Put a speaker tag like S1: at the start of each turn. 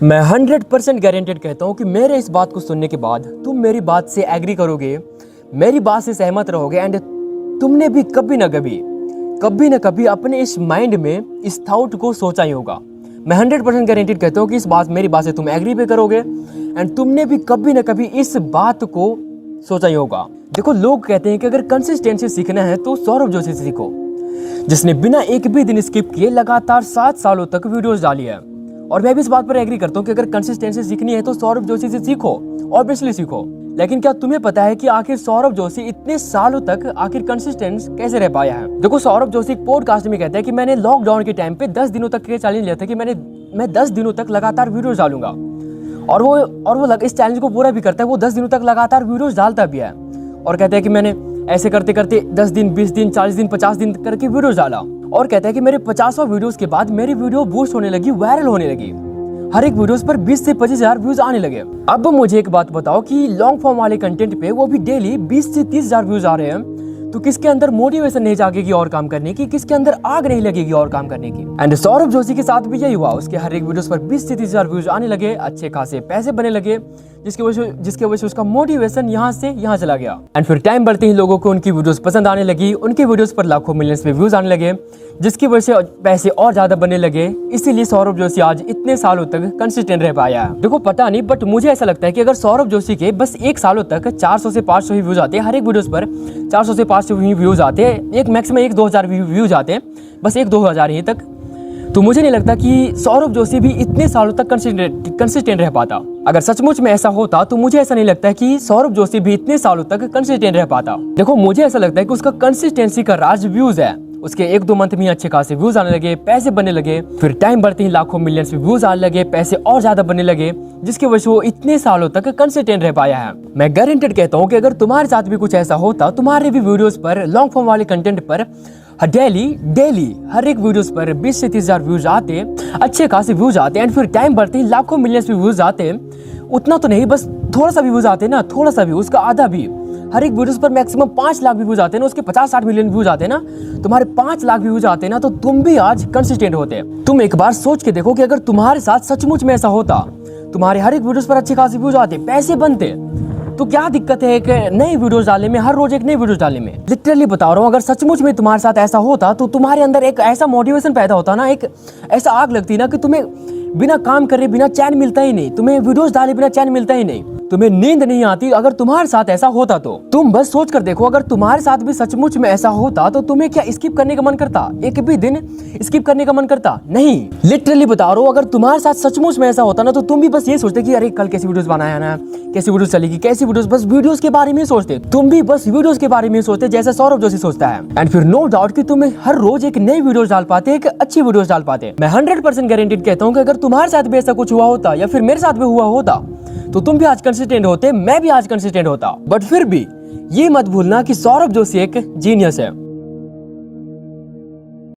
S1: मैं 100% गारंटेड कहता हूँ कि मेरे इस बात को सुनने के बाद तुम मेरी बात से एग्री करोगे, मेरी बात से सहमत रहोगे एंड तुमने भी कभी ना कभी अपने इस माइंड में इस थाउट को सोचा ही होगा। मैं 100% गारंटेड कहता हूँ कि मेरी बात से तुम एग्री भी करोगे एंड तुमने भी कभी ना कभी इस बात को सोचा ही होगा। देखो, लोग कहते हैं कि अगर कंसिस्टेंसी सीखना है तो सौरभ जोशी से सीखो, जिसने बिना एक भी दिन स्किप किए लगातार 7 सालों तक वीडियोस डाली है। और मैं भी इस बात पर एग्री करता हूँ कि अगर कंसिस्टेंसी सीखनी है तो सौरभ जोशी से सीखो, ऑब्वियसली सीखो। लेकिन क्या तुम्हें पता है कि आखिर सौरभ जोशी इतने सालों तक आखिर कंसिस्टेंट कैसे रह पाया है? देखो, सौरभ जोशी एक पॉडकास्ट में कहता है कि मैंने लॉकडाउन के टाइम पे 10 दिनों तक के चैलेंज लिया था कि मैं 10 दिनों तक लगातार वीडियोस डालूंगा, और वो इस चैलेंज को पूरा भी करता है। वो 10 दिनों तक लगातार वीडियोस डालता भी है और कहता है कि मैंने ऐसे करते करते 10 दिन, 20 दिन, 40 दिन, 50 दिन करके वीडियोस डाला, और कहता है कि मेरे 50वां वीडियोस के बाद मेरी वीडियो बूस्ट होने लगी, वायरल होने लगी। हर एक वीडियोस पर 20 से 25 हजार व्यूज आने लगे। अब मुझे एक बात बताओ कि लॉन्ग फॉर्म वाले कंटेंट पे वो भी डेली 20 से 30 हजार व्यूज आ रहे हैं, तो किसके अंदर मोटिवेशन नहीं जागेगी और काम करने की? किसके अंदर आग नहीं लगेगी और काम करने की? एंड सौरभ जोशी के साथ भी यही हुआ। उसके हर एक वीडियोस पर 20 से 30 हजार व्यूज आने लगे, अच्छे खासे पैसे बनने लगे, जिसकी वजह से उसका मोटिवेशन यहाँ से यहाँ चला गया। एंड फिर टाइम बढ़ते ही लोगों को उनकी वीडियोस पसंद आने लगी, उनकी वीडियोस पर लाखों मिलियंस में व्यूज आने लगे, जिसकी वजह से पैसे और ज्यादा बनने लगे। इसीलिए सौरभ जोशी आज इतने सालों तक कंसिस्टेंट रह पाया है। देखो, पता नहीं, बट मुझे ऐसा लगता है कि अगर सौरभ जोशी के बस 1 सालों तक 400 से 500 ही व्यूज आते, हर एक वीडियोस पर 400 से 500 ही व्यूज आते, एक मैक्सिमम 1-2 हजार व्यूज आते, बस 1-2 हजार ही तक, तो मुझे नहीं लगता कि सौरभ जोशी भी इतने सालों तक कंसिस्टेंट रह पाता। अगर सचमुच में ऐसा होता तो मुझे ऐसा नहीं लगता कि सौरभ जोशी भी इतने सालों तक कंसिस्टेंट रह पाता। देखो, मुझे ऐसा लगता है कि उसका कंसिस्टेंसी का राज व्यूज है। उसके 1-2 मंथ में अच्छे खासे व्यूज आने लगे, पैसे बनने लगे, फिर टाइम बढ़ते ही लाखों मिलियंस में व्यूज आने लगे, पैसे और ज्यादा बनने लगे, जिसकी वजह से वो इतने सालों तक कंसिस्टेंट रह पाया है। मैं गारंटेड कहता हूँ कि अगर तुम्हारे साथ भी कुछ ऐसा होता, तुम्हारे भी वीडियोस पर, लॉन्ग फॉर्म वाले कंटेंट पर डेली हर एक वीडियोस पर 20 से 30 हजार व्यूज आते, अच्छे खासे व्यूज आते, एंड फिर टाइम बढ़ते ही लाखों मिलियंस में व्यूज आते। उतना तो नहीं, बस थोड़ा सा भी व्यूज आते ना, थोड़ा सा भी, उसका आधा भी। हर एक वीडियोस पर मैक्सिमम 5 लाख व्यूज आते ना, उसके 50-60 मिलियन व्यूज आते ना, तुम्हारे 5 लाख व्यूज आते ना, तो तुम भी आज कंसिस्टेंट होते। तुम एक बार सोच के देखो कि अगर तुम्हारे साथ सचमुच में ऐसा होता, तुम्हारे हर एक वीडियोस पर अच्छे खासे व्यूज आते, पैसे बनते, तो क्या दिक्कत है एक नई वीडियोस डालने में, हर रोज एक नई वीडियोस डालने में? लिटरली बता रहा हूँ, अगर सचमुच में तुम्हारे साथ ऐसा होता तो तुम्हारे अंदर एक ऐसा मोटिवेशन पैदा होता ना, एक ऐसा आग लगती ना कि तुम्हें बिना काम करे, बिना चैन मिलता ही नहीं, तुम्हें वीडियोस डाले बिना चैन मिलता ही नहीं, तुम्हें नींद नहीं आती। अगर तुम्हारे साथ ऐसा होता तो तुम बस सोच कर देखो, अगर तुम्हारे साथ भी सचमुच में ऐसा होता तो तुम्हें क्या स्किप करने का मन करता? एक भी दिन स्किप करने का मन करता? नहीं। लिटरली बता रहा हूँ, अगर तुम्हारे साथ सचमुच में ऐसा होता ना, तो तुम भी बस ये सोचते कि अरे कल कैसी वीडियोस बनाया ना, कैसी वीडियोस चलेगी, कैसी वीडियोस, बस वीडियोस के बारे में सोचते। तुम भी बस वीडियोस के बारे में सोचते जैसा सौरभ जोशी सोचता है। एंड फिर नो डाउट कि तुम हर रोज एक नई वीडियोस डाल पाते, एक अच्छी वीडियोस डाल पाते। मैं 100% गारंटेड कहता हूँ कि अगर तुम्हारे साथ भी ऐसा कुछ हुआ होता, या फिर मेरे साथ भी हुआ होता, तो तुम भी आज कंसिस्टेंट होते, मैं भी आज कंसिस्टेंट होता। बट फिर भी ये मत भूलना कि सौरभ जोशी एक जीनियस है।